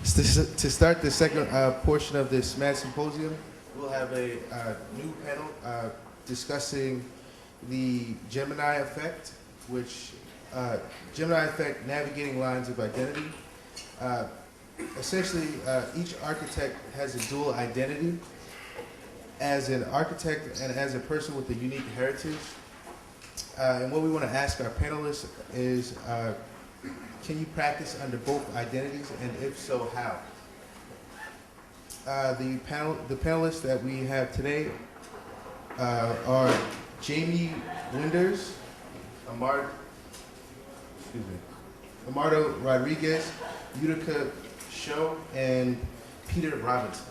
To start the second portion of this SMAD Symposium, we'll have a new panel discussing the Gemini effect, which Gemini effect, navigating lines of identity. Essentially, each architect has a dual identity as an architect and as a person with a unique heritage. And what we want to ask our panelists is, can you practice under both identities, and if so, how? The panelists that we have today are Jamie Winders, Amardo Rodriguez, Utica Show, and Peter Robinson.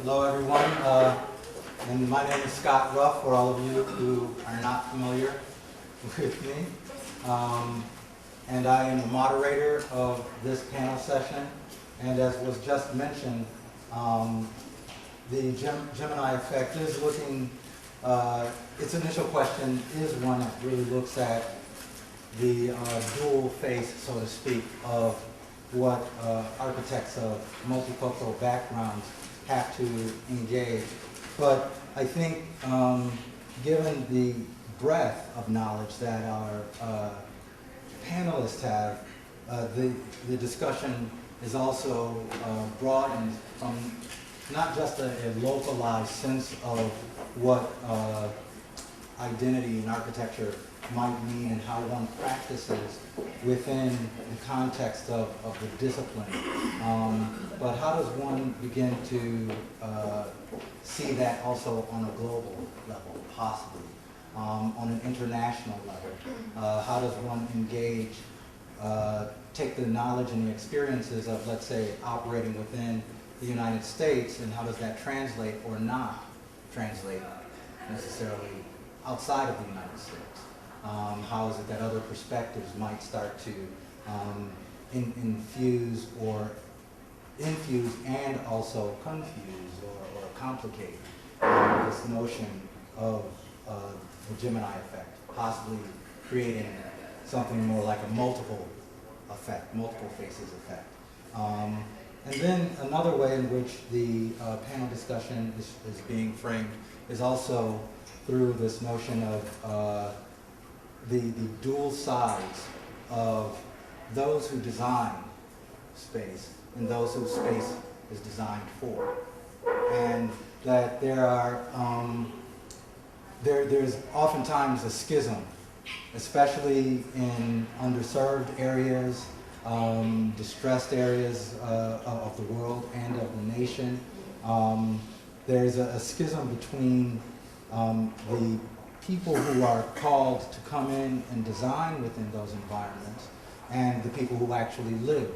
Hello, everyone. And my name is Scott Ruff, for all of you who are not familiar with me. And I am the moderator of this panel session. And as was just mentioned, the Gemini effect is looking, its initial question is one that really looks at the dual face, so to speak, of what architects of multicultural backgrounds have to engage. But I think given the breadth of knowledge that our panelists have, the discussion is also broadened from not just a localized sense of what identity in architecture might mean and how one practices within the context of the discipline. But how does one begin to see that also on a global level, possibly, on an international level? How does one engage, take the knowledge and the experiences of, let's say, operating within the United States, and how does that translate or not translate necessarily outside of the United States? How is it that other perspectives might start to infuse and also confuse or complicate this notion of the Gemini effect, possibly creating something more like a multiple effect, multiple faces effect. And then another way in which the panel discussion is being framed is also through this notion of the dual sides of those who design space and those whose space is designed for. And that there are, there's oftentimes a schism, especially in underserved areas, distressed areas of the world and of the nation. There's a schism between the people who are called to come in and design within those environments and the people who actually live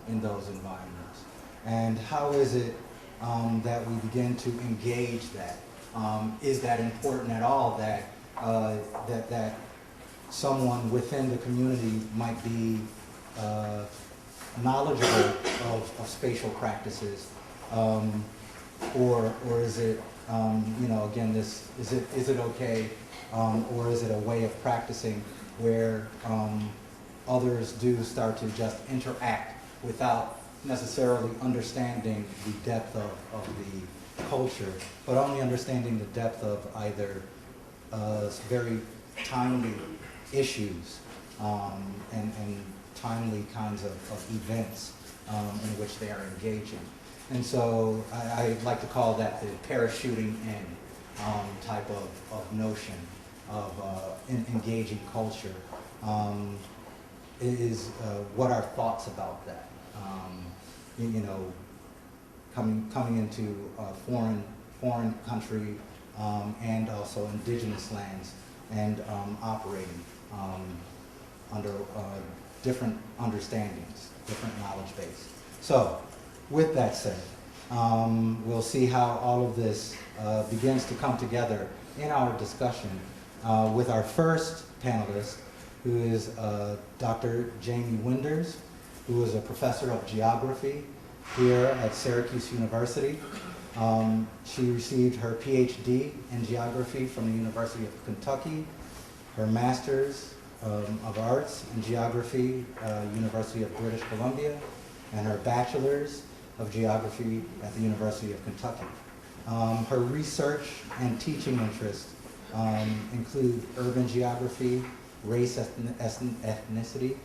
in those environments. And how is it that we begin to engage that? Is that important at all, that, that someone within the community might be knowledgeable of spatial practices, or is it, you know, again, is it okay, or is it a way of practicing where others do start to just interact without necessarily understanding the depth of the culture, but only understanding the depth of either very timely issues and timely kinds of events in which they are engaging. And so I like to call that the parachuting in type of notion of engaging culture. Is what are thoughts about that? You know, coming into a foreign country and also indigenous lands and operating under different understandings, different knowledge base. So, with that said, we'll see how all of this begins to come together in our discussion with our first panelist, who is Dr. Jamie Winders, who is a professor of geography here at Syracuse University. She received her PhD in geography from the University of Kentucky, her Master's of Arts in Geography, University of British Columbia, and her Bachelor's of Geography at the University of Kentucky. Her research and teaching interests include urban geography, race, ethnicity,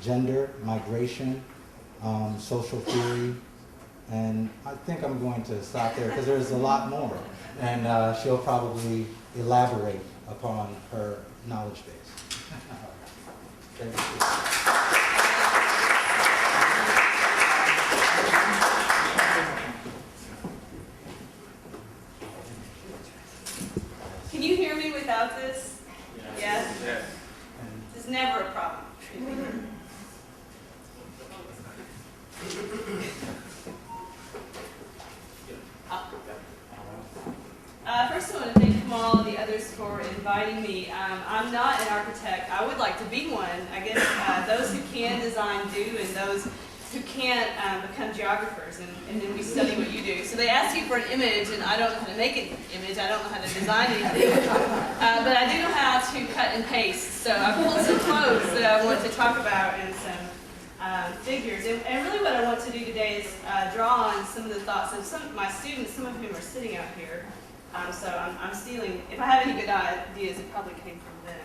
gender, migration, social theory, and I think I'm going to stop there because there's a lot more, and she'll probably elaborate upon her knowledge base. Thank you. Can you hear me without this? Yes? Yes. It's never a problem. First, I want to thank Kamal and the others for inviting me. I'm not an architect. I would like to be one. I guess those who can design do, and those who can't become geographers, and then we study what you do. So they ask you for an image, and I don't know how to make an image. I don't know how to design anything. But I do know how to cut and paste. So I pulled some quotes that I want to talk about and some figures. And really what I want to do today is draw on some of the thoughts of some of my students, some of whom are sitting out here. So I'm stealing. If I have any good ideas, it probably came from them.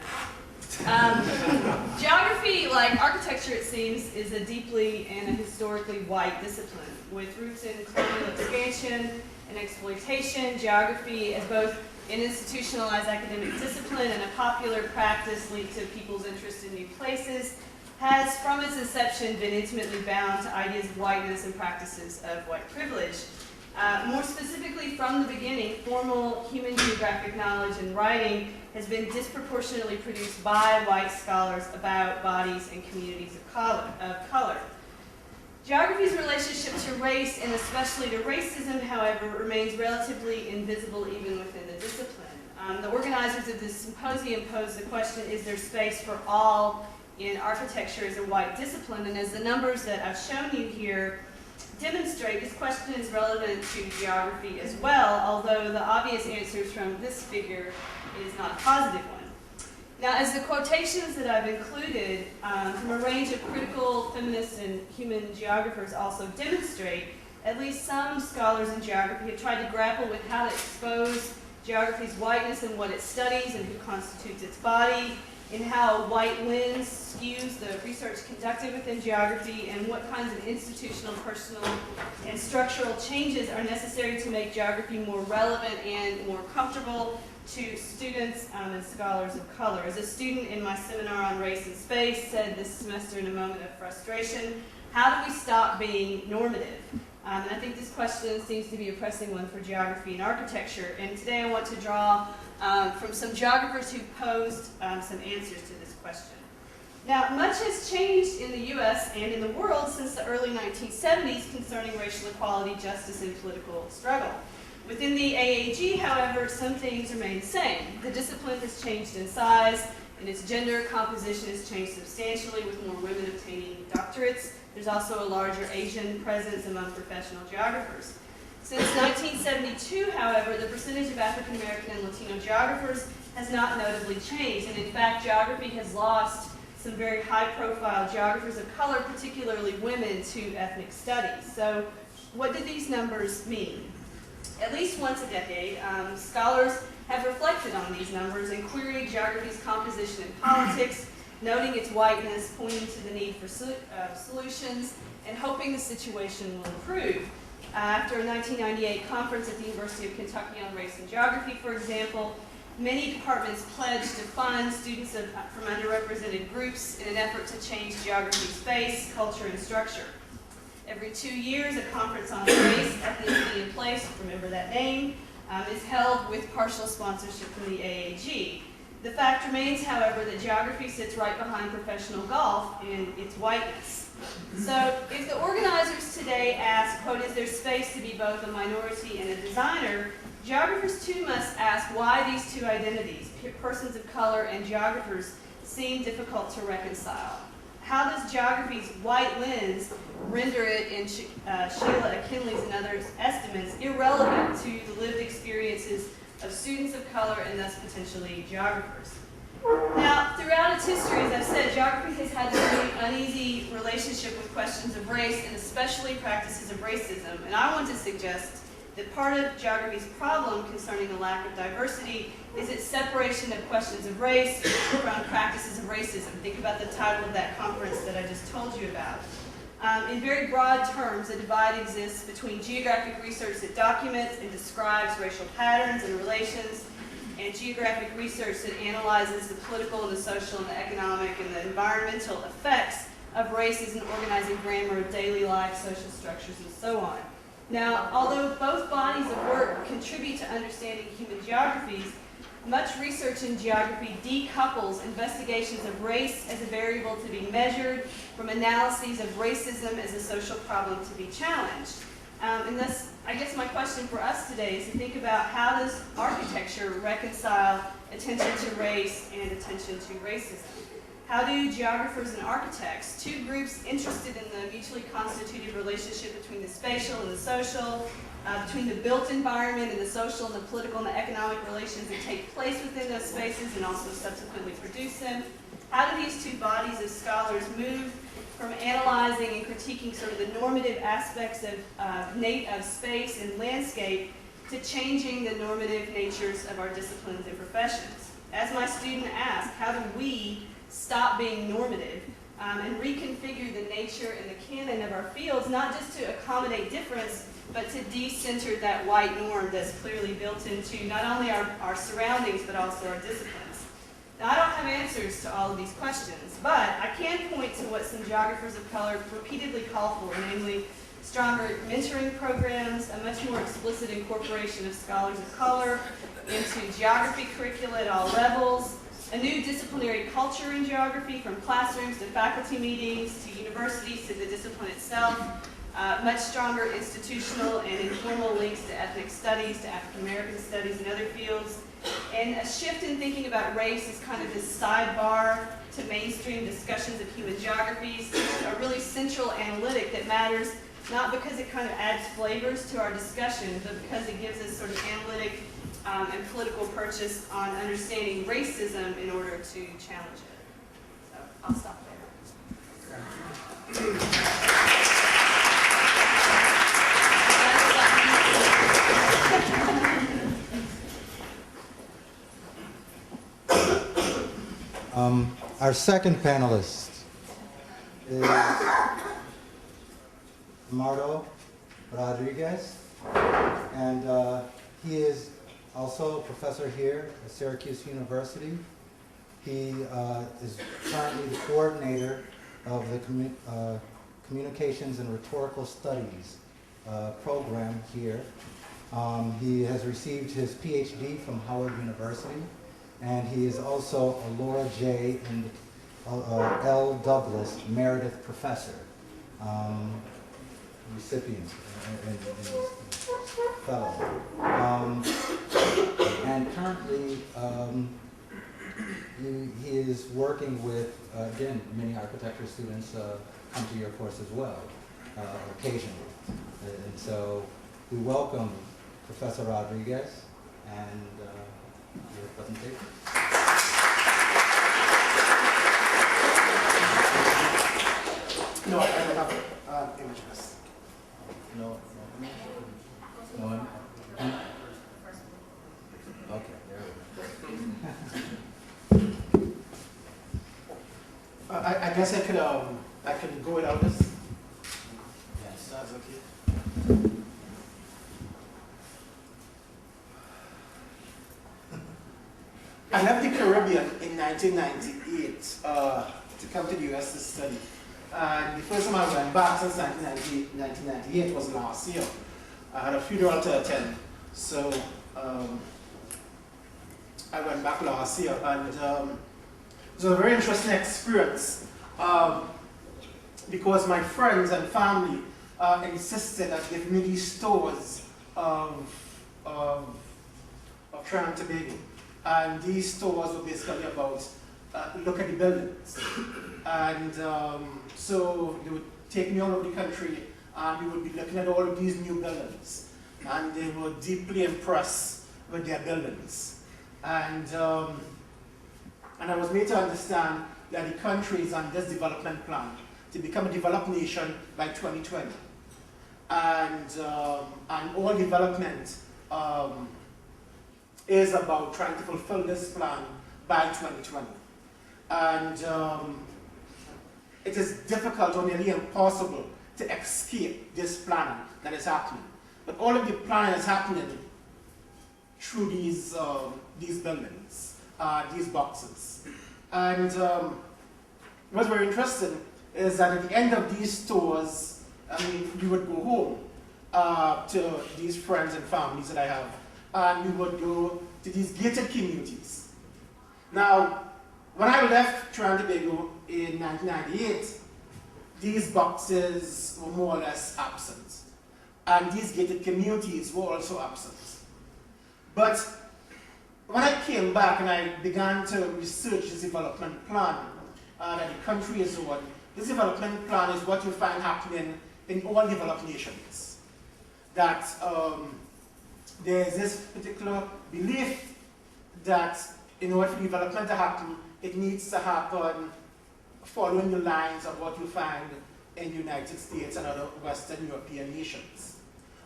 Geography, like architecture, it seems, is a deeply and a historically white discipline with roots in colonial expansion and exploitation. Geography as both an institutionalized academic discipline and a popular practice linked to people's interest in new places has, from its inception, been intimately bound to ideas of whiteness and practices of white privilege. More specifically, from the beginning, formal human geographic knowledge and writing has been disproportionately produced by white scholars about bodies and communities of color. Geography's relationship to race, and especially to racism, however, remains relatively invisible even within the discipline. The organizers of this symposium posed the question, is there space for all in architecture as a white discipline? And as the numbers that I've shown you here demonstrate, this question is relevant to geography as well, although the obvious answers from this figure is not a positive one. Now, as the quotations that I've included from a range of critical feminists and human geographers also demonstrate, at least some scholars in geography have tried to grapple with how to expose geography's whiteness and what it studies and who constitutes its body, in how a white lens skews the research conducted within geography, and what kinds of institutional, personal, and structural changes are necessary to make geography more relevant and more comfortable to students and scholars of color. As a student in my seminar on race and space said this semester in a moment of frustration, how do we stop being normative? And I think this question seems to be a pressing one for geography and architecture. And today I want to draw from some geographers who posed some answers to this question. Now, much has changed in the US and in the world since the early 1970s concerning racial equality, justice, and political struggle. Within the AAG, however, some things remain the same. The discipline has changed in size, and its gender composition has changed substantially, with more women obtaining doctorates. There's also a larger Asian presence among professional geographers. Since 1972, however, the percentage of African American and Latino geographers has not notably changed, and in fact, geography has lost some very high-profile geographers of color, particularly women, to ethnic studies. So what do these numbers mean? At least once a decade, scholars have reflected on these numbers and queried geography's composition in politics, noting its whiteness, pointing to the need for solutions, and hoping the situation will improve. After a 1998 conference at the University of Kentucky on race and geography, for example, many departments pledged to fund students from underrepresented groups in an effort to change geography's face, culture, and structure. Every 2 years, a conference on race, ethnicity, and place, remember that name, is held with partial sponsorship from the AAG. The fact remains, however, that geography sits right behind professional golf in its whiteness. So if the organizers today ask, quote, is there space to be both a minority and a designer, geographers too must ask why these two identities, persons of color and geographers, seem difficult to reconcile. How does geography's white lens render it, in Sheila Akinley's and others' estimates, irrelevant into the lived experiences of students of color and thus potentially geographers. Now, throughout its history, as I've said, geography has had this really uneasy relationship with questions of race and especially practices of racism. And I want to suggest that part of geography's problem concerning the lack of diversity is its separation of questions of race from practices of racism. Think about the title of that conference that I just told you about. In very broad terms, a divide exists between geographic research that documents and describes racial patterns and relations, and geographic research that analyzes the political and the social and the economic and the environmental effects of race as an organizing grammar of daily life, social structures, and so on. Now, although both bodies of work contribute to understanding human geographies, much research in geography decouples investigations of race as a variable to be measured from analyses of racism as a social problem to be challenged. And thus, I guess my question for us today is to think about how does architecture reconcile attention to race and attention to racism? How do geographers and architects, two groups interested in the mutually constituted relationship between the spatial and the social, between the built environment and the social and the political and the economic relations that take place within those spaces and also subsequently produce them, how do these two bodies of scholars move from analyzing and critiquing sort of the normative aspects of space and landscape to changing the normative natures of our disciplines and professions? As my student asked, how do we stop being normative and reconfigure the nature and the canon of our fields, not just to accommodate difference, but to de-center that white norm that's clearly built into not only our surroundings, but also our disciplines? Now, I don't have answers to all of these questions, but I can point to what some geographers of color repeatedly call for, namely stronger mentoring programs, a much more explicit incorporation of scholars of color into geography curricula at all levels, a new disciplinary culture in geography from classrooms to faculty meetings to universities to the discipline itself, much stronger institutional and informal links to ethnic studies, to African American studies and other fields, and a shift in thinking about race as kind of this sidebar to mainstream discussions of human geographies, a really central analytic that matters not because it kind of adds flavors to our discussion, but because it gives us sort of analytic and political purchase on understanding racism in order to challenge it. So I'll stop there. Our second panelist is Mardo Rodriguez, and he is also a professor here at Syracuse University. He is currently the coordinator of the Communications and Rhetorical Studies program here. He has received his PhD from Howard University, and he is also a Laura J. and L. Douglas Meredith Professor recipient and fellow. And currently, he is working with, again, many architecture students come to your course as well, occasionally. And so we welcome Professor Rodriguez and your presentation. No, I don't have images. No. No one? Okay, there we go. I guess I could go without this. Yes, that's okay. I left the Caribbean in 1998 to come to the US to study. And the first time I went back since 1998 was last year. I had a funeral to attend, so I went back last year, and it was a very interesting experience because my friends and family insisted on giving me these tours of Trinidad and Tobago, and these tours were basically about look at the buildings, and so they would take me all over the country, and we would be looking at all of these new buildings. and they were deeply impressed with their buildings. And I was made to understand that the country is on this development plan to become a developed nation by 2020. And all development is about trying to fulfill this plan by 2020. And it is difficult or nearly impossible to escape this plan that is happening. But all of the planning is happening through these buildings, these boxes. And what's very interesting is that at the end of these tours, I mean, we would go home to these friends and families that I have, and we would go to these gated communities. Now, when I left Trinidad and Tobago in 1998, these boxes were more or less absent. And these gated communities were also absent. But when I came back and I began to research this development plan that the country is on, this development plan is what you find happening in all developed nations. That there is this particular belief that in order for development to happen, it needs to happen following the lines of what you find in the United States and other Western European nations.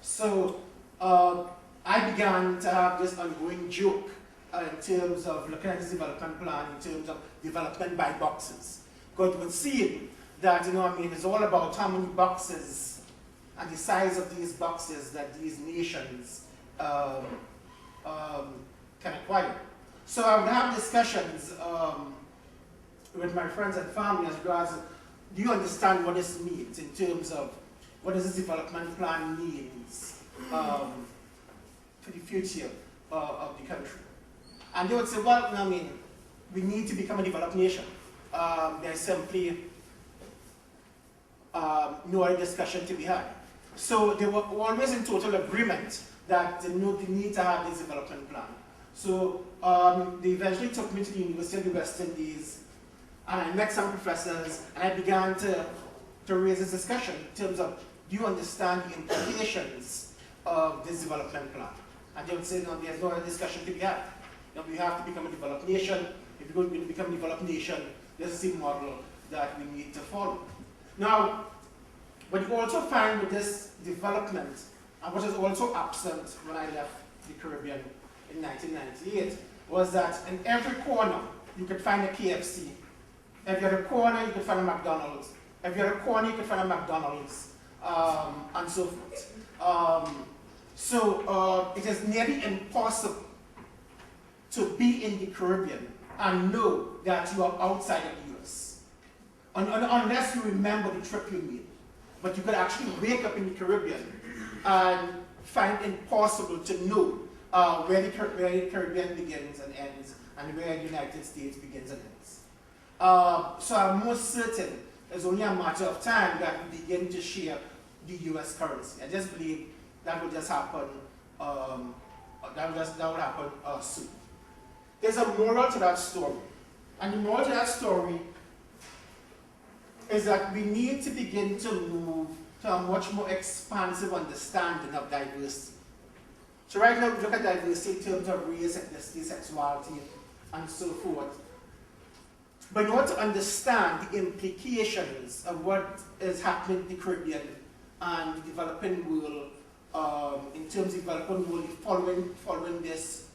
So I began to have this ongoing joke in terms of looking at this development plan, in terms of development by boxes. Because you can see that, it's all about how many boxes and the size of these boxes that these nations can acquire. So I would have discussions with my friends and family as regards, do you understand what this means in terms of what does this development plan means for the future of the country? And they would say, well, we need to become a developed nation. There's simply no other discussion to be had. So they were always in total agreement that they need to have this development plan. So they eventually took me to the University of the West Indies, and I met some professors, and I began to raise this discussion in terms of, do you understand the implications of this development plan? And they would say, no, there's no other discussion to be had. We have to become a developed nation. If we're going to become a developed nation, this is the model that we need to follow. Now, what you also find with this development, and what is also absent when I left the Caribbean in 1998, was that in every corner you could find a KFC. If you had a corner, you could find a McDonald's. If you had a corner, you could find a McDonald's, and so forth. So it is nearly impossible to be in the Caribbean and know that you are outside of the US. Unless you remember the trip you made. But you could actually wake up in the Caribbean and find it impossible to know where the Caribbean begins and ends, and where the United States begins and ends. So I'm most certain it's only a matter of time that we begin to share the US currency. I just believe that will just happen, that will happen soon. There's a moral to that story. And the moral to that story is that we need to begin to move to a much more expansive understanding of diversity. So right now we look at diversity in terms of race, ethnicity, sexuality, and so forth. But in order to understand the implications of what is happening in the Caribbean and the developing world, in terms of developing world following this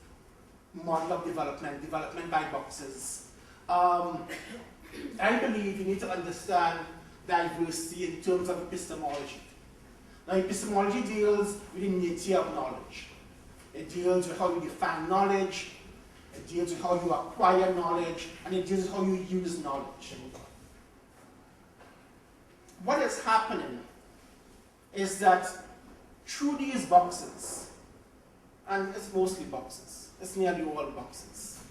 model of development by boxes, I believe you need to understand diversity in terms of epistemology. Now, epistemology deals with the nature of knowledge. It deals with how you define knowledge, it deals with how you acquire knowledge, and it deals with how you use knowledge. What is happening is that through these boxes, and it's mostly boxes, it's nearly all boxes,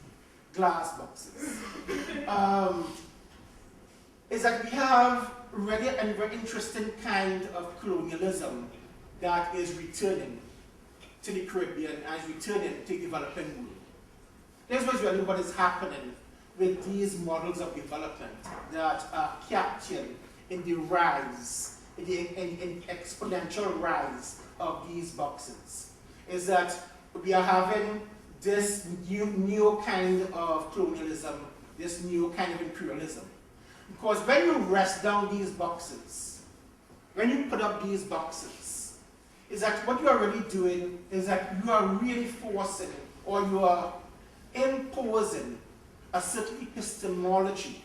glass boxes, is that we have really a very interesting kind of colonialism that is returning to the Caribbean and is returning to the developing world. This was really what is happening with these models of development that are captured in the rise, in exponential rise of these boxes. is that we are having this new kind of colonialism, this new kind of imperialism. Because when you rest down these boxes, when you put up these boxes, is that what you are really doing is that you are really forcing, or you are imposing a certain epistemology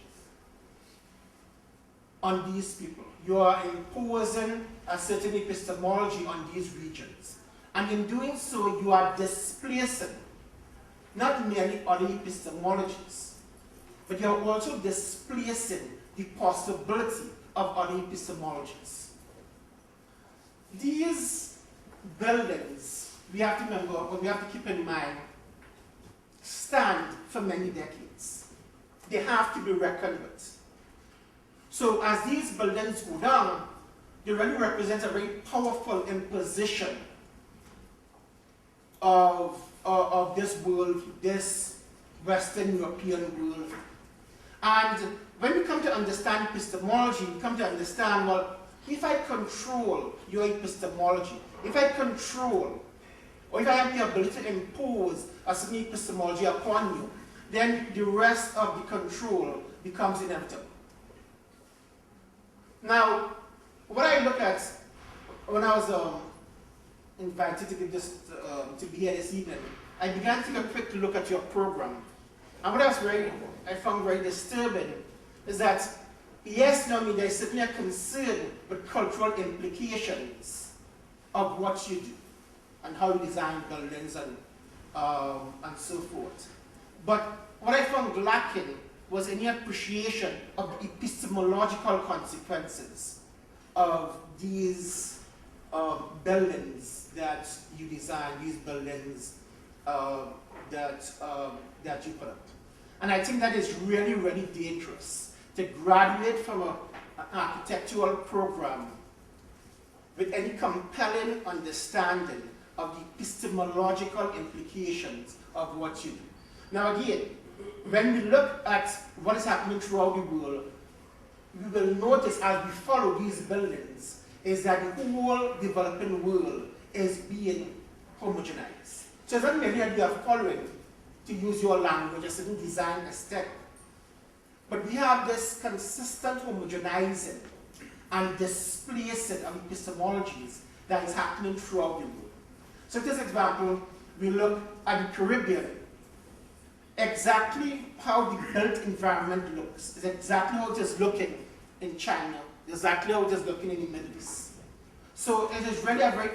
on these people. You are imposing a certain epistemology on these regions. And in doing so, you are displacing not merely other epistemologies, but you are also displacing the possibility of other epistemologies. These buildings, we have to remember, what we have to keep in mind, stand for many decades. They have to be reckoned with. So as these buildings go down, they really represent a very powerful imposition of this world, this Western European world. And when we come to understand epistemology, we come to understand, well, if I control your epistemology, if I control, or if I have the ability to impose a certain epistemology upon you, then the rest of the control becomes inevitable. Now, what I look at when I was invited to give this, to be here this evening, I began to take a quick look at your program. And what I found very disturbing is that, yes, now, there's certainly a concern with cultural implications of what you do and how you design buildings and so forth. But what I found lacking was any appreciation of the epistemological consequences of these buildings that you design, these buildings that you put up. And I think that is really, really dangerous to graduate from an architectural program with any compelling understanding of the epistemological implications of what you do. Now again, when we look at what is happening throughout the world, we will notice as we follow these buildings is that the whole developing world is being homogenized. So it's not merely that we are following, to use your language, a certain design aesthetic, but we have this consistent homogenizing and displacing of epistemologies that is happening throughout the world. So this example, we look at the Caribbean. Exactly how the built environment looks is exactly how it is looking in China, exactly how it is looking in the Middle East. So it is really a very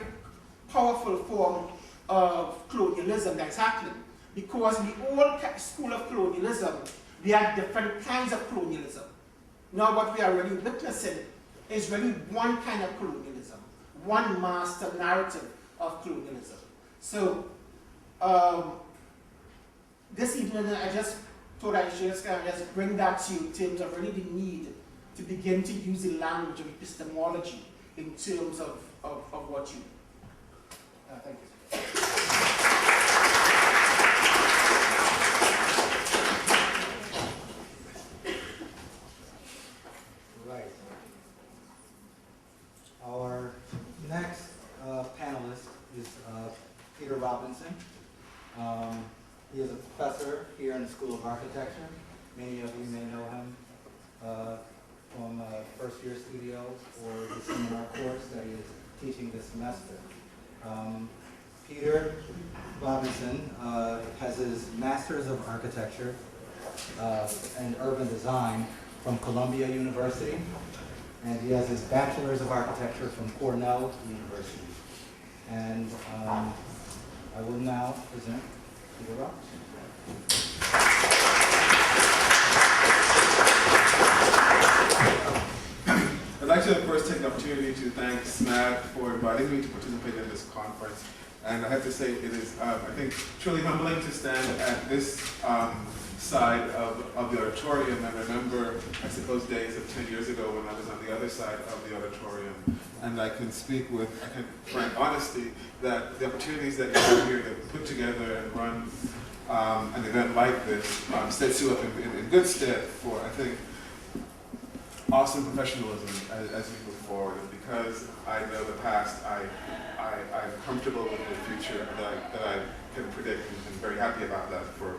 powerful form of colonialism that is happening, because in the old school of colonialism, we had different kinds of colonialism. Now what we are really witnessing is really one kind of colonialism, one master narrative of colonialism. So this evening, I just thought I should just bring that to you in terms of really the need to begin to use the language of epistemology in terms of what you do. Thank you. Right. Our next panelist is Peter Robinson. He is a professor here in the School of Architecture. Many of you may know him from first year studios or the seminar course that he is teaching this semester. Peter Robinson has his Master's of Architecture and Urban Design from Columbia University, and he has his Bachelor's of Architecture from Cornell University. And I will now present Peter Robinson. I'd like to first take the opportunity to thank SMAD for inviting me to participate in this conference. And I have to say, it is, I think, truly humbling to stand at this side of the auditorium and remember, I suppose, days of 10 years ago when I was on the other side of the auditorium. And I can speak with, frank honesty that the opportunities that you have here to put together and run an event like this sets you up in good stead for, I think, awesome professionalism as we move forward. And because I know the past, I'm comfortable with the future that I can predict, and very happy about that for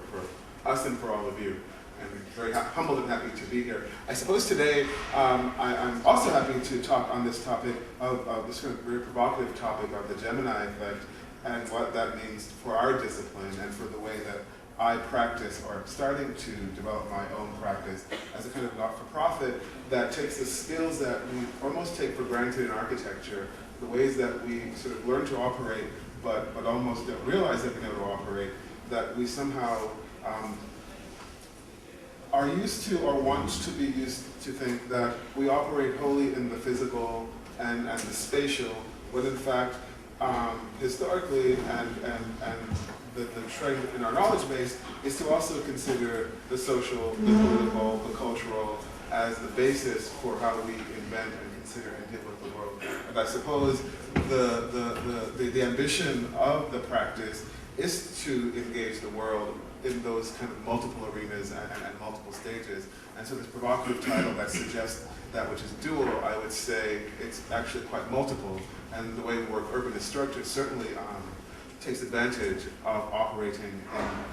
us and for all of you. And very humbled and happy to be here. I suppose today I'm also happy to talk on this topic of this kind of very provocative topic of the Gemini effect and what that means for our discipline and for the way that I practice, or I'm starting to develop my own practice as a kind of not-for-profit that takes the skills that we almost take for granted in architecture, the ways that we sort of learn to operate but almost don't realize that we know to operate, that we somehow are used to or want to be used to think that we operate wholly in the physical and the spatial, when in fact, historically and the trend in our knowledge base is to also consider the social, the political, the cultural as the basis for how we invent and consider and deal with the world. And I suppose the ambition of the practice is to engage the world in those kind of multiple arenas and multiple stages. And so this provocative title that suggests that which is dual, I would say it's actually quite multiple. And the way we work urban is structured certainly takes advantage of operating in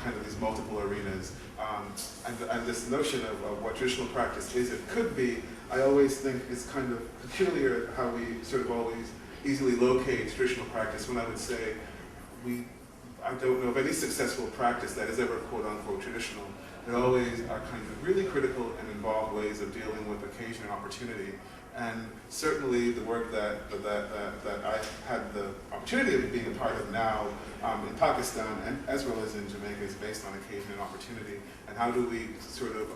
kind of these multiple arenas. And this notion of what traditional practice is, it could be, I always think is kind of peculiar how we sort of always easily locate traditional practice, when I would say I don't know of any successful practice that is ever quote unquote traditional. There always are kind of really critical and involved ways of dealing with occasion and opportunity. And certainly the work that I had the opportunity of being a part of now in Pakistan, and as well as in Jamaica, is based on occasion and opportunity. And how do we sort of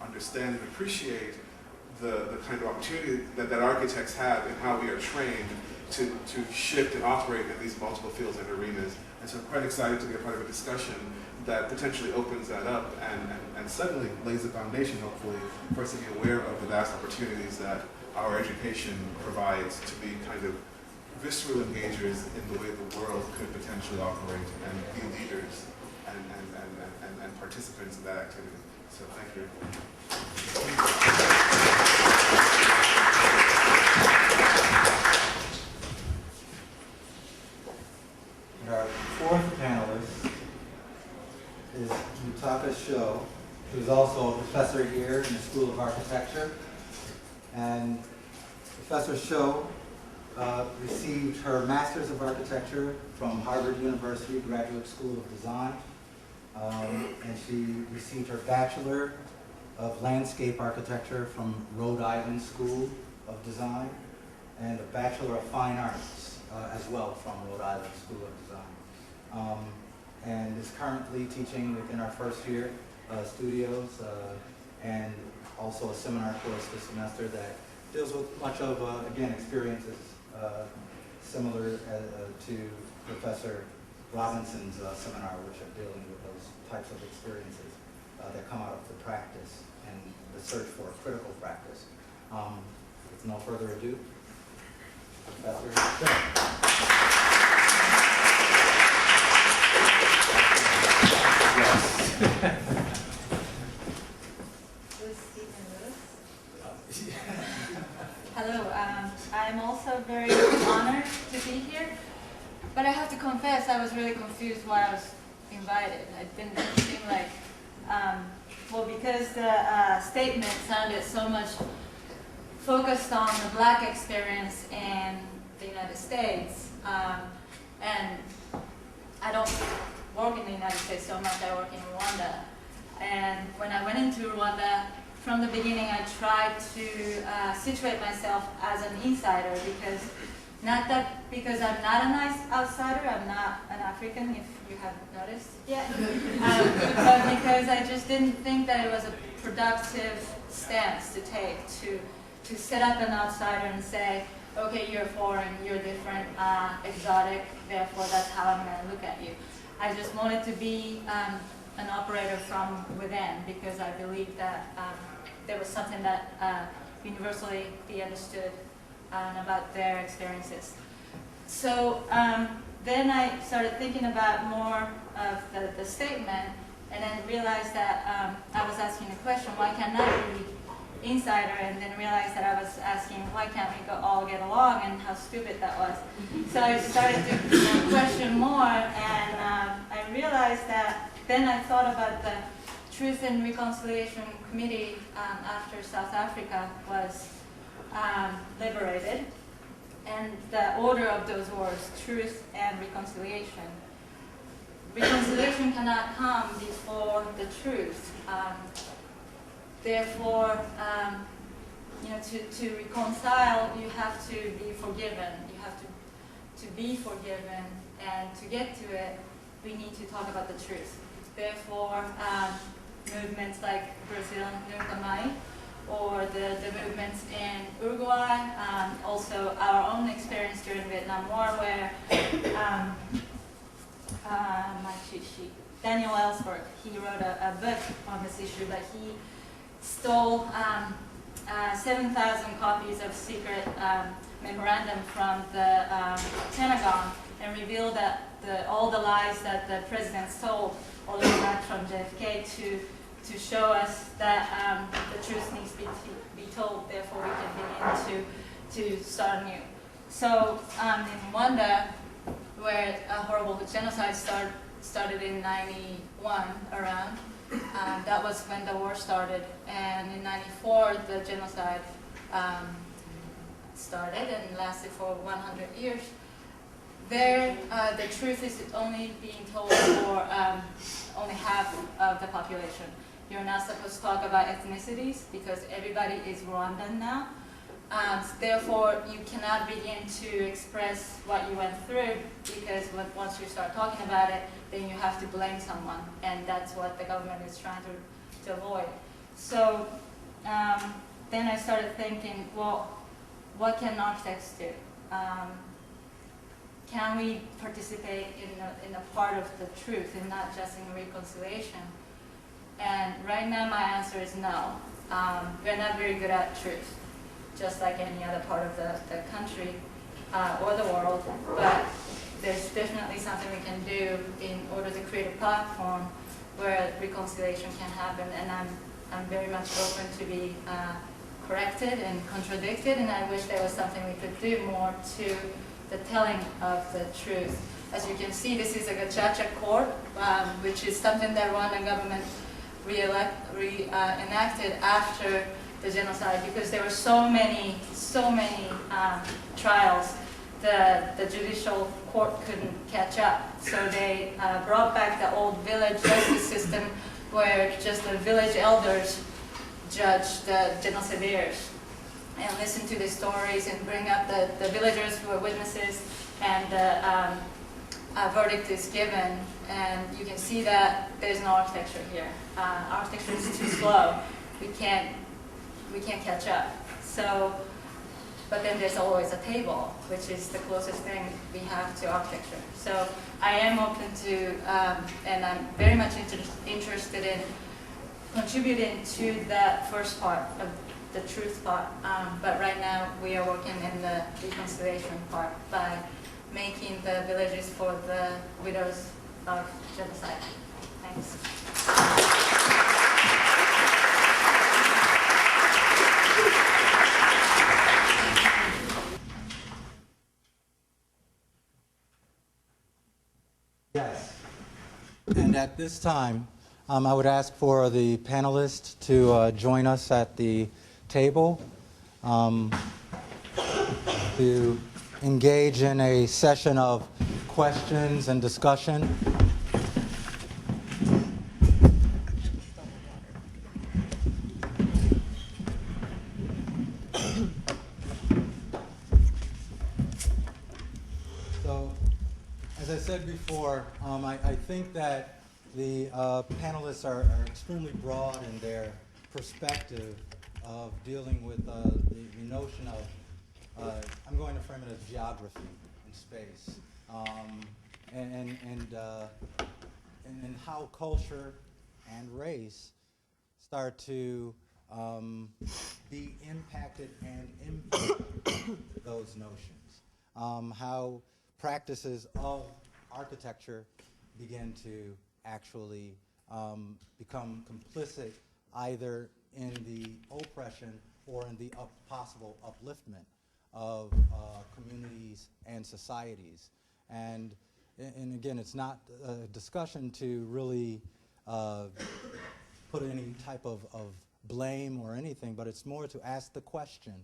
understand and appreciate the kind of opportunity that architects have, and how we are trained to shift and operate in these multiple fields and arenas. And so I'm quite excited to be a part of a discussion that potentially opens that up and suddenly lays the foundation, hopefully, for us to be aware of the vast opportunities that our education provides to be kind of visceral engagers in the way the world could potentially operate and be leaders and participants in that activity. So thank you. And our fourth panelist is Tapas Show, who's also a professor here in the School of Architecture. And Professor Show received her Master's of Architecture from Harvard University Graduate School of Design. And she received her Bachelor of Landscape Architecture from Rhode Island School of Design, and a Bachelor of Fine Arts as well from Rhode Island School of Design. And is currently teaching within our first year studios and also a seminar course this semester that deals with much of, again, experiences similar to Professor Robinson's seminar, which are dealing with those types of experiences that come out of the practice and the search for critical practice. With no further ado, Professor. Hello, I'm also very honored to be here, but I have to confess I was really confused why I was invited. It didn't seem like, well, because the statement sounded so much focused on the Black experience in the United States, and I don't work in the United States so much, I work in Rwanda. And when I went into Rwanda, from the beginning I tried to situate myself as an insider, because because I'm not a nice outsider, I'm not an African, if you haven't noticed yet, but because I just didn't think that it was a productive stance to take, to set up an outsider and say, okay, you're foreign, you're different, exotic, therefore that's how I'm going to look at you. I just wanted to be an operator from within, because I believed that there was something that universally be understood about their experiences. So then I started thinking about more of the statement, and then realized that I was asking the question, why can't I be insider, and then realized that I was asking why can't we all get along and how stupid that was. So I started to question more, and I realized that then I thought about the Truth and Reconciliation Committee after South Africa was liberated, and the order of those words, truth and reconciliation. Reconciliation cannot come before the truth. Therefore, to reconcile, you have to be forgiven. You have to be forgiven, and to get to it, we need to talk about the truth. Therefore, movements like Brazil Nunca Mais, or the movements in Uruguay, also our own experience during Vietnam War, where my cheat sheet, Daniel Ellsberg, he wrote a book on this issue, but he stole 7,000 copies of secret memorandum from the Pentagon and revealed that all the lies that the presidents told all the way back from JFK to show us that the truth needs to be told, therefore we can begin to start anew. So in Rwanda, where a horrible genocide started in 91 around, that was when the war started, and in 94 the genocide started and lasted for 100 years. There, the truth is only being told for only half of the population. You're not supposed to talk about ethnicities because everybody is Rwandan now. Therefore, you cannot begin to express what you went through because once you start talking about it, then you have to blame someone, and that's what the government is trying to avoid. So then I started thinking, well, what can architects do? Can we participate in a part of the truth and not just in reconciliation? And right now my answer is no. We're not very good at truth, just like any other part of the country or the world, but there's definitely something we can do in order to create a platform where reconciliation can happen, and I'm very much open to be corrected and contradicted, and I wish there was something we could do more to the telling of the truth. As you can see, this is a gacaca court, which is something that Rwandan government enacted after the genocide, because there were so many trials. The judicial court couldn't catch up, so they brought back the old village justice system, where just the village elders judged the genocidaires and listen to the stories and bring up the villagers who are witnesses, and a verdict is given. And you can see that there's no architecture here. Architecture is too slow. We can't catch up. So, but then there's always a table, which is the closest thing we have to architecture. So I am open to, and I'm very much interested in contributing to that first part of the truth part. But right now we are working in the reconciliation part by making the villages for the widows of genocide. Thanks. Yes. And at this time, I would ask for the panelists to join us at the table to engage in a session of questions and discussion. So, as I said before, I think that the panelists are extremely broad in their perspective of dealing with the notion of, I'm going to frame it as geography and space, and how culture and race start to be impacted and impact those notions. How practices of architecture begin to actually become complicit either in the oppression or in the possible upliftment of communities and societies. And again, it's not a discussion to really put any type of blame or anything, but it's more to ask the question,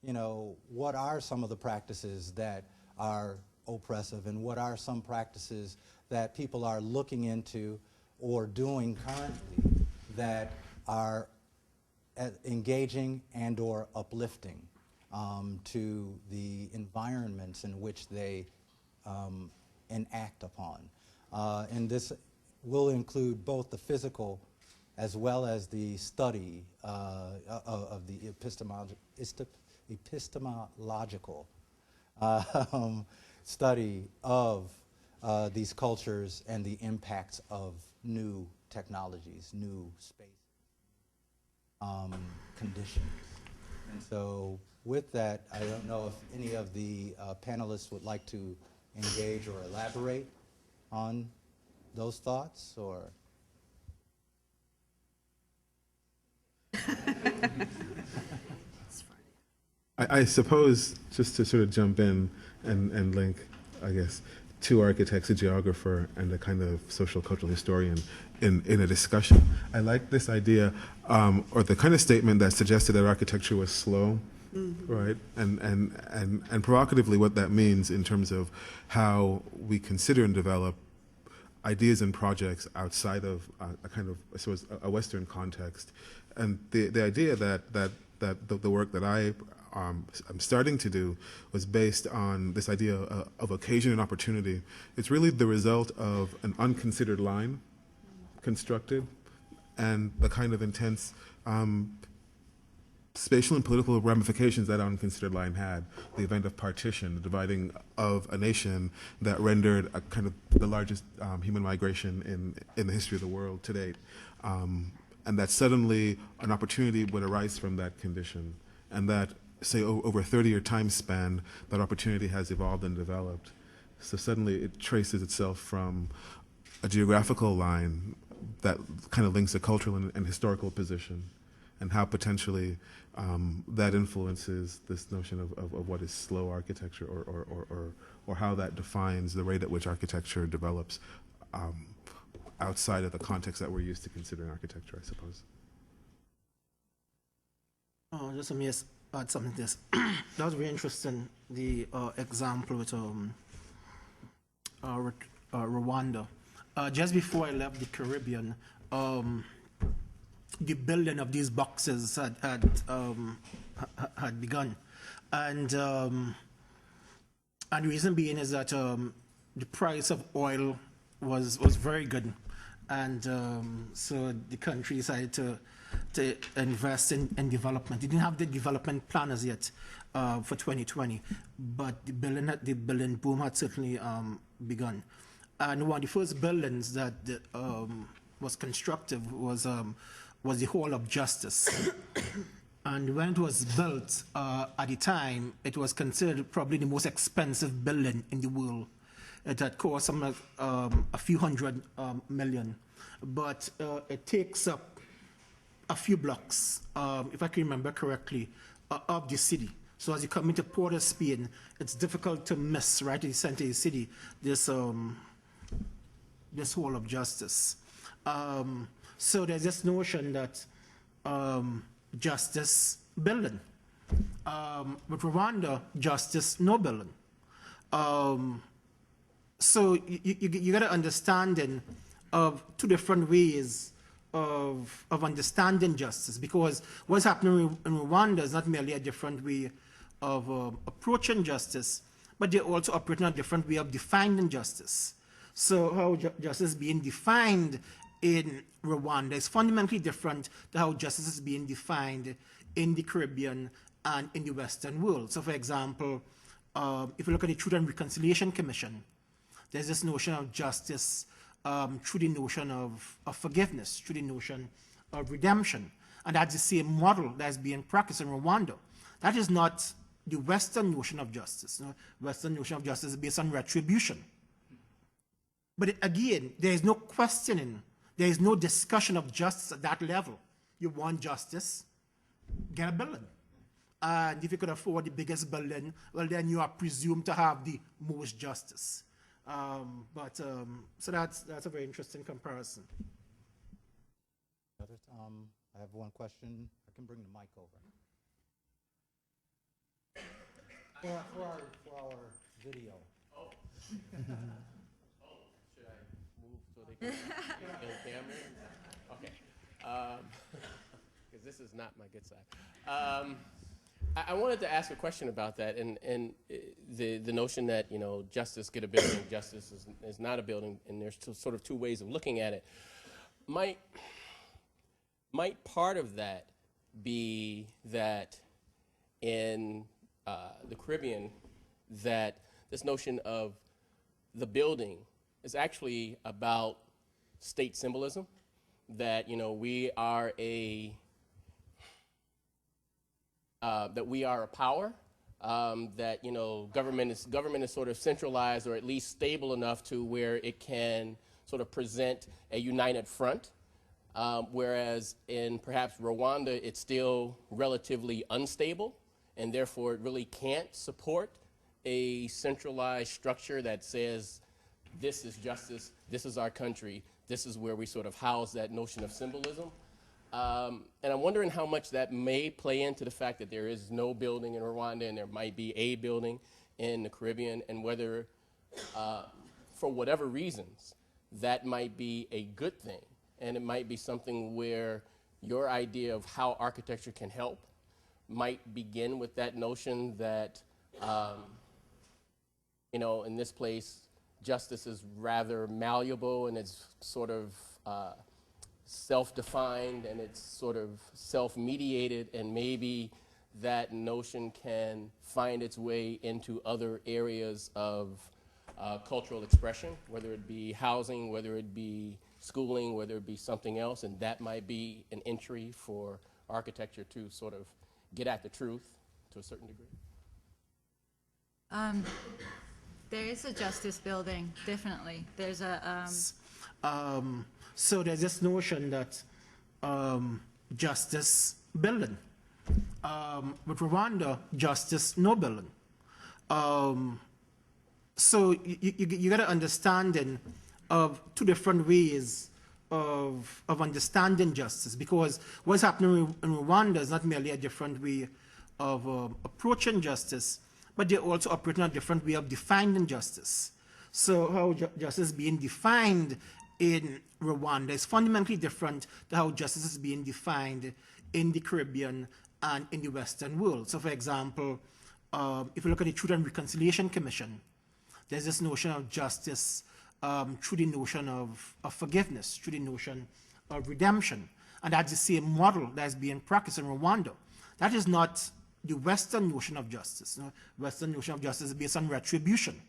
you know, what are some of the practices that are oppressive, and what are some practices that people are looking into or doing currently that are engaging and or uplifting to the environments in which they enact upon. And this will include both the physical as well as the study of the epistemological study of these cultures and the impacts of new technologies, new space conditions. And so with that, I don't know if any of the panelists would like to engage or elaborate on those thoughts, or? I suppose, just to sort of jump in and link, I guess, two architects, a geographer, and a kind of social cultural historian in a discussion. I like this idea, or the kind of statement that suggested that architecture was slow, right? And provocatively what that means in terms of how we consider and develop ideas and projects outside of a kind of, I suppose, a Western context. And the idea that the work that I'm starting to do was based on this idea of occasion and opportunity. It's really the result of an unconsidered line constructed and the kind of intense spatial and political ramifications that unconsidered line had. The event of partition, the dividing of a nation that rendered a kind of the largest human migration in the history of the world to date. And that suddenly an opportunity would arise from that condition, and that, say, over a 30-year time span, that opportunity has evolved and developed. So suddenly it traces itself from a geographical line that kind of links a cultural and historical position, and how potentially that influences this notion of what is slow architecture, or how that defines the rate at which architecture develops outside of the context that we're used to considering architecture, I suppose. Just let me add something to this. That was very interesting, the example with Rwanda. Just before I left the Caribbean, the building of these boxes had begun, and the reason being is that the price of oil was very good, and so the country decided to invest in development. They didn't have the development plan as yet for 2020, but the building boom had certainly begun. And one of the first buildings that was constructed was the Hall of Justice. And when it was built, at the time, it was considered probably the most expensive building in the world. It had cost something like a few hundred million. But it takes up a few blocks, if I can remember correctly, of the city. So as you come into Port of Spain, it's difficult to miss, right in the center of the city, this Hall of Justice. So there's this notion that justice building. With Rwanda, justice no building. So you got an understanding of two different ways of understanding justice, because what's happening in Rwanda is not merely a different way of approaching justice, but they're also operating a different way of defining justice. So how justice is being defined in Rwanda is fundamentally different to how justice is being defined in the Caribbean and in the Western world. So for example, if you look at the Truth and Reconciliation Commission, there's this notion of justice through the notion of forgiveness, through the notion of redemption. And that's the same model that's being practiced in Rwanda. That is not the Western notion of justice. The Western notion of justice is based on retribution. But again, there is no questioning, there is no discussion of justice at that level. you want justice, get a building. And if you could afford the biggest building, well, then you are presumed to have the most justice. So that's a very interesting comparison. I have one question. I can bring the mic over. For our video. Oh. Should I move so they can get on camera? Okay. Because this is not my good side. I wanted to ask a question about that, and the notion that, you know, justice get a building, justice is not a building, and there's sort of two ways of looking at it. Might part of that be that in the Caribbean, that this notion of the building is actually about state symbolism, that, you know, we are a power, that, you know, government is sort of centralized or at least stable enough to where it can sort of present a united front, whereas in perhaps Rwanda it's still relatively unstable, and therefore it really can't support a centralized structure that says this is justice, this is our country, this is where we sort of house that notion of symbolism. And I'm wondering how much that may play into the fact that there is no building in Rwanda and there might be a building in the Caribbean, and whether, for whatever reasons, that might be a good thing. And it might be something where your idea of how architecture can help might begin with that notion that, you know, in this place, justice is rather malleable and it's sort of self-defined and it's sort of self-mediated, and maybe that notion can find its way into other areas of cultural expression, whether it be housing, whether it be schooling, whether it be something else, and that might be an entry for architecture to sort of get at the truth to a certain degree. There is a justice building, definitely. There's a... So there's this notion that justice building. With Rwanda, justice no building. So you got an understanding of two different ways of understanding justice, because what's happening in Rwanda is not merely a different way of approaching justice, but they're also operating a different way of defining justice. So how justice is being defined in Rwanda is fundamentally different to how justice is being defined in the Caribbean and in the Western world. So for example, if you look at the Truth and Reconciliation Commission, there's this notion of justice through the notion of forgiveness, through the notion of redemption. And that's the same model that's being practiced in Rwanda. That is not the Western notion of justice. You know, Western notion of justice is based on retribution.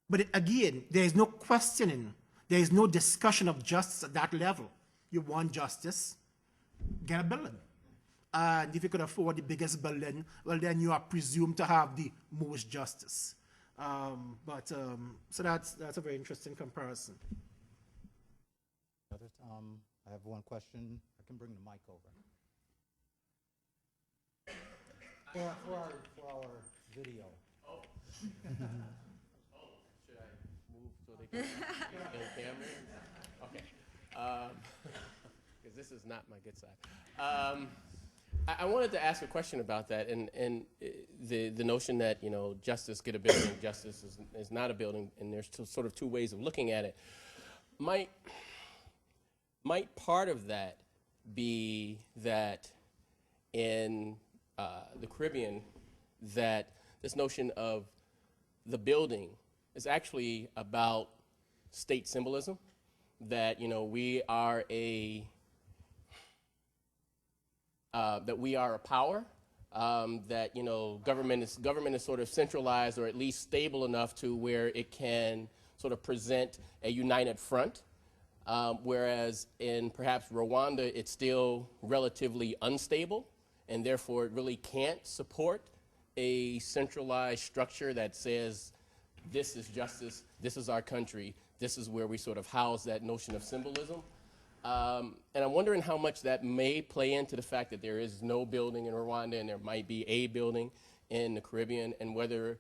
But again, there is no questioning, there is no discussion of justice at that level. You want justice, get a building. And if you could afford the biggest building, well, then you are presumed to have the most justice. So that's a very interesting comparison. I have one question. I can bring the mic over. For our video. Oh. Should I move so they can get on camera? Okay. Because this is not my good side. I wanted to ask a question about that, and the notion that, you know, justice get a building, justice is not a building, and there's sort of two ways of looking at it. Might part of that be that in the Caribbean, that this notion of the building is actually about state symbolism, that, you know, we are a power, that, you know, government is sort of centralized or at least stable enough to where it can sort of present a united front, whereas in perhaps Rwanda it's still relatively unstable, and therefore it really can't support a centralized structure that says this is justice, this is our country, this is where we sort of house that notion of symbolism. And I'm wondering how much that may play into the fact that there is no building in Rwanda and there might be a building in the Caribbean, and whether,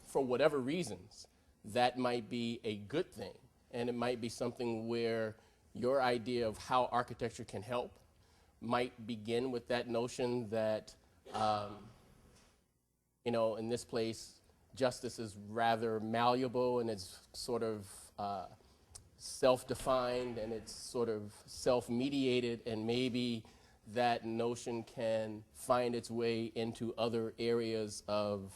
for whatever reasons, that might be a good thing. And it might be something where your idea of how architecture can help might begin with that notion that, you know, in this place, justice is rather malleable and it's sort of self-defined and it's sort of self-mediated, and maybe that notion can find its way into other areas of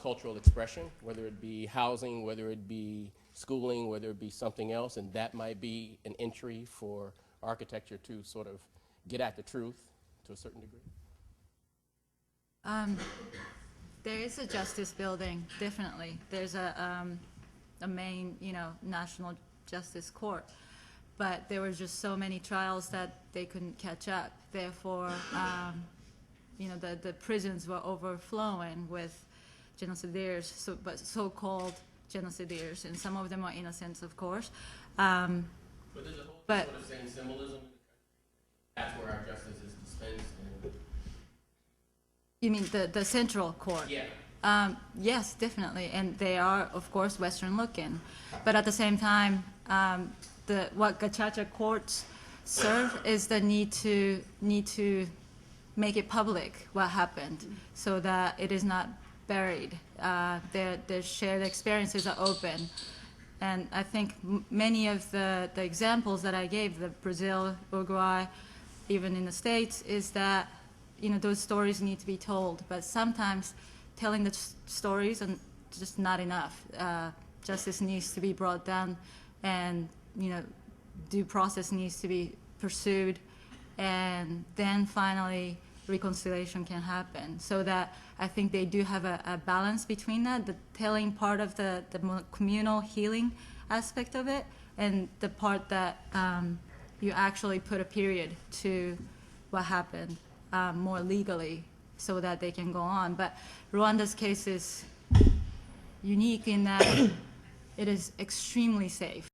cultural expression, whether it be housing, whether it be schooling, whether it be something else, and that might be an entry for architecture to sort of get at the truth to a certain degree. There is a justice building, definitely. There's a main, you know, national justice court, but there were just so many trials that they couldn't catch up. Therefore, you know, the prisons were overflowing with genocidaires, so-called genocidaires, and some of them are innocent, of course. But there's a whole sort of same symbolism. That's where our justice is dispensed. You mean the central court? Yeah. Yes, definitely, and they are, of course, Western looking. But at the same time, what Gacaca courts serve is the need to make it public what happened, so that it is not buried. Their shared experiences are open. And I think many of the examples that I gave, the Brazil, Uruguay, even in the States, is that, you know, those stories need to be told. But sometimes telling the stories is just not enough. Justice needs to be brought down, and, you know, due process needs to be pursued, and then finally reconciliation can happen. So that I think they do have a balance between that, the telling part of the communal healing aspect of it, and the part that you actually put a period to what happened more legally, so that they can go on. But Rwanda's case is unique in that it is extremely safe.